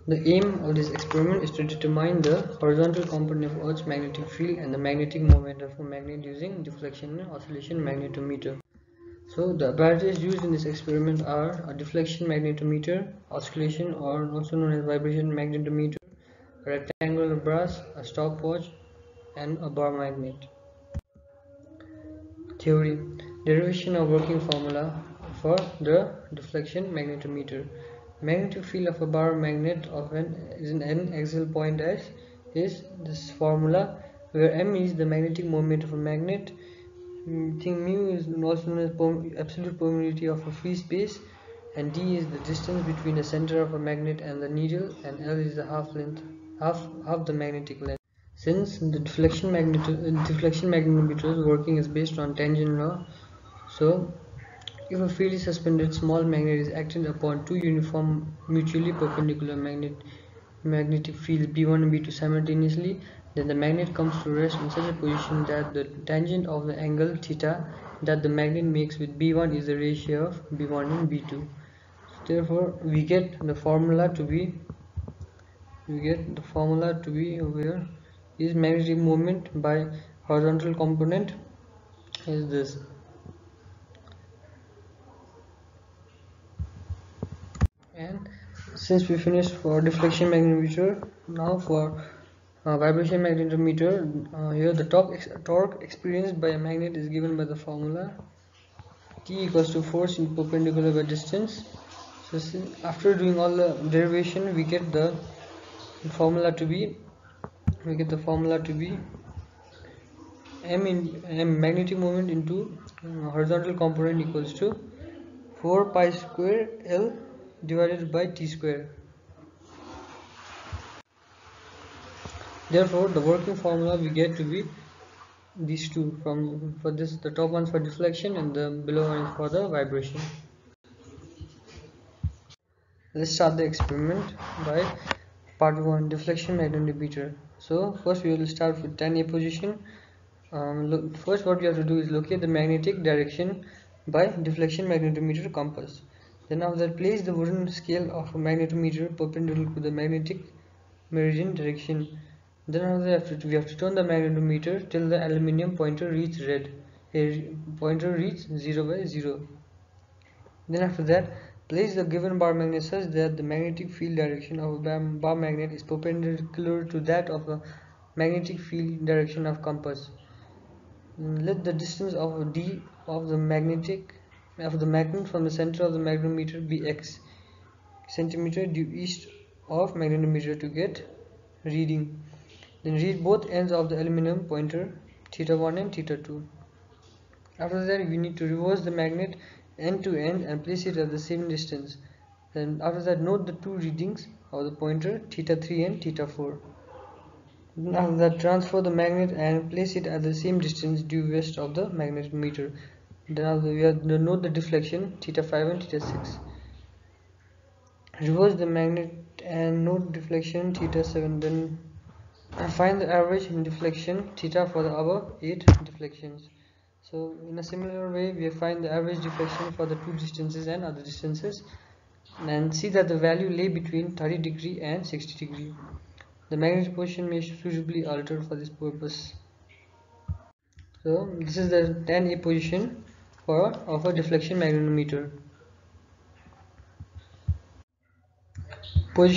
The aim of this experiment is to determine the horizontal component of Earth's magnetic field and the magnetic moment of a magnet using deflection and oscillation magnetometer. So the apparatus used in this experiment are a deflection magnetometer, oscillation or also known as vibration magnetometer, a rectangular brass, a stopwatch, and a bar magnet. Theory: derivation of working formula for the deflection magnetometer. Magnetic field of a bar magnet is an n axial point S is this formula, where m is the magnetic moment of a magnet. Mu is also known as absolute permeability of a free space, and d is the distance between the center of a magnet and the needle, and L is the half the magnetic length. Since the deflection magnetometer's working is based on tangent law, so if a field is suspended, small magnet is acted upon two uniform mutually perpendicular magnetic fields B1 and B2 simultaneously, then the magnet comes to rest in such a position that the tangent of the angle theta that the magnet makes with B1 is the ratio of B1 and B2. So therefore we get the formula to be where is magnetic moment by horizontal component is this. And since we finished for deflection magnetometer, now for vibration magnetometer, here the torque experienced by a magnet is given by the formula T equals to force in perpendicular by distance. So after doing all the derivation, we get the formula to be m magnetic moment into horizontal component equals to 4 pi square L divided by T square. Therefore the working formula we get to be these two, for this the top one's for deflection and the below one is for the vibration. Let's start the experiment by part 1, deflection magnetometer. So first we will start with 10A position. First what we have to do is locate the magnetic direction by deflection magnetometer compass. Then after that, place the wooden scale of a magnetometer perpendicular to the magnetic meridian direction. Then after that, we have to turn the magnetometer till the aluminium pointer reaches red. Here pointer reaches 0 by 0. Then after that, place the given bar magnet such that the magnetic field direction of a bar magnet is perpendicular to that of the magnetic field direction of compass. Let the distance of d of the magnet from the center of the magnetometer be x centimeter due east of magnetometer to get reading. Then read both ends of the aluminum pointer theta 1 and theta 2. After that, we need to reverse the magnet end to end and place it at the same distance. Then after that, note the two readings of the pointer theta 3 and theta 4. Then after that, transfer the magnet and place it at the same distance due west of the magnetometer. Then after we have to note the deflection theta 5 and theta 6. Reverse the magnet and note deflection theta 7. Then find the average deflection theta for the above 8 deflections. So in a similar way, we find the average deflection for the two distances and other distances, and see that the value lay between 30 degree and 60 degree. The magnetic position may suitably alter for this purpose. So this is the 10A position of a deflection magnetometer.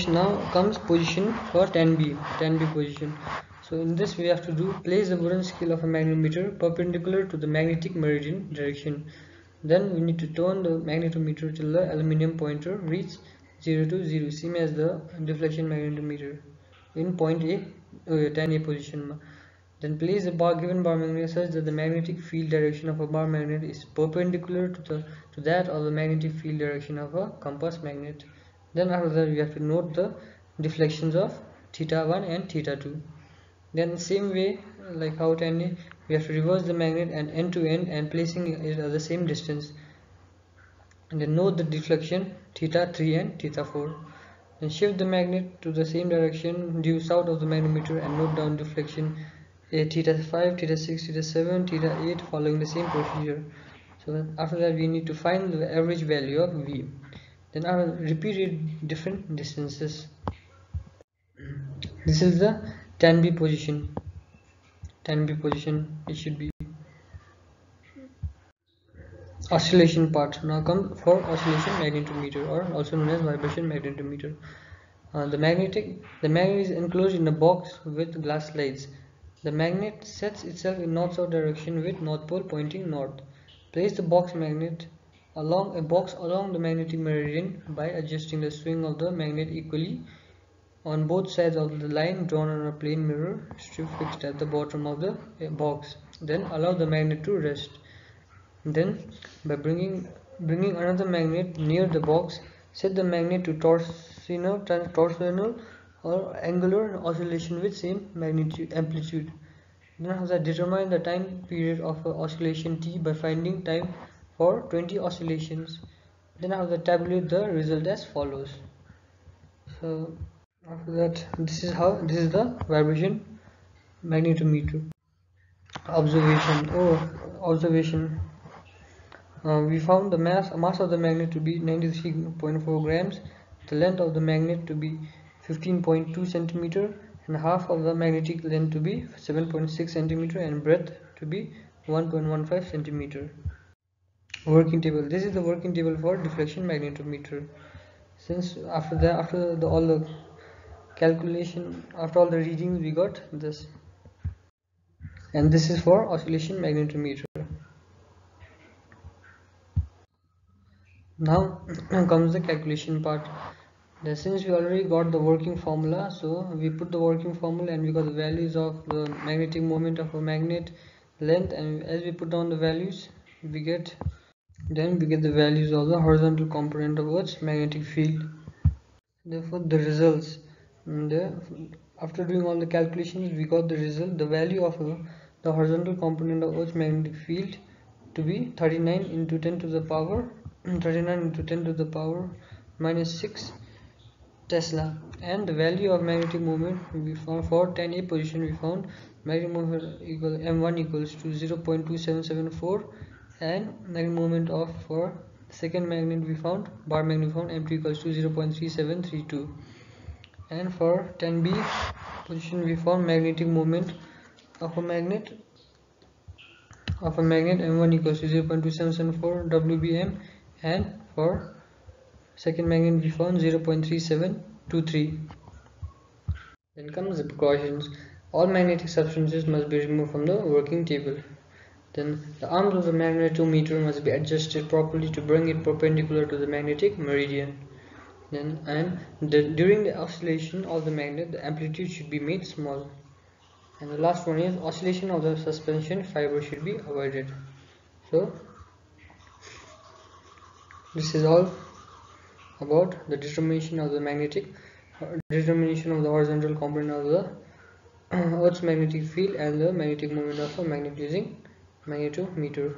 Now comes position for 10B position. So in this we have to place the wooden scale of a magnetometer perpendicular to the magnetic meridian direction. Then we need to turn the magnetometer till the aluminum pointer reaches 0 to 0, same as the deflection magnetometer in point A, 10A position. Then place the given bar magnet such that the magnetic field direction of a bar magnet is perpendicular to that of the magnetic field direction of a compass magnet. Then after that, we have to note the deflections of theta 1 and theta 2. Then same way like how 10A, we have to reverse the magnet and end to end and placing it at the same distance. And then note the deflection theta 3 and theta 4. Then shift the magnet to the same direction due south of the magnetometer and note down deflection theta 5, theta 6, theta 7, theta 8 following the same procedure. So after that, we need to find the average value of V. Then I will repeat it different distances. This is the 10B position. 10B position, it should be oscillation part. Now come for oscillation magnetometer, or also known as vibration magnetometer. The magnet is enclosed in a box with glass slides. The magnet sets itself in north-south direction with north pole pointing north. Place the box along the magnetic meridian by adjusting the swing of the magnet equally on both sides of the line drawn on a plane mirror strip fixed at the bottom of the box. Then allow the magnet to rest. Then, by bringing another magnet near the box, set the magnet to torsional or angular oscillation with same amplitude. Then determine the time period of oscillation t by finding time for 20 oscillations. Then tabulate the result as follows. So after that, this is the vibration magnetometer. Observation. We found the mass of the magnet to be 93.4 grams, the length of the magnet to be 15.2 centimeter, and half of the magnetic length to be 7.6 centimeter, and breadth to be 1.15 centimeter. Working table. This is the working table for deflection magnetometer. Since after all the calculation, after all the readings, we got this, and this is for oscillation magnetometer. Now comes the calculation part. Since we already got the working formula, so we put the working formula and we got the values of the magnetic moment of a magnet, length, and as we put down the values, we get the values of the horizontal component of Earth's magnetic field. Therefore, the results. After doing all the calculations, we got the result. The value of the horizontal component of Earth's magnetic field to be 39 into 10 to the power 39 into 10 to the power minus 6 Tesla, and the value of magnetic moment we found for 10A position. We found magnetic moment m1 equals to 0.2774, and magnetic moment for second magnet we found bar magnet we found m2 equals to 0.3732, and for 10B position we found magnetic moment of a magnet m1 equals to 0.2774 WBM, and for second magnet we found 0.3723. Then comes the precautions. All magnetic substances must be removed from the working table. Then the arms of the magnetometer must be adjusted properly to bring it perpendicular to the magnetic meridian. During the oscillation of the magnet, the amplitude should be made small. And the last one is oscillation of the suspension fiber should be avoided. So this is all about the determination of the horizontal component of the Earth's magnetic field and the magnetic moment of a magnet using magnetometer.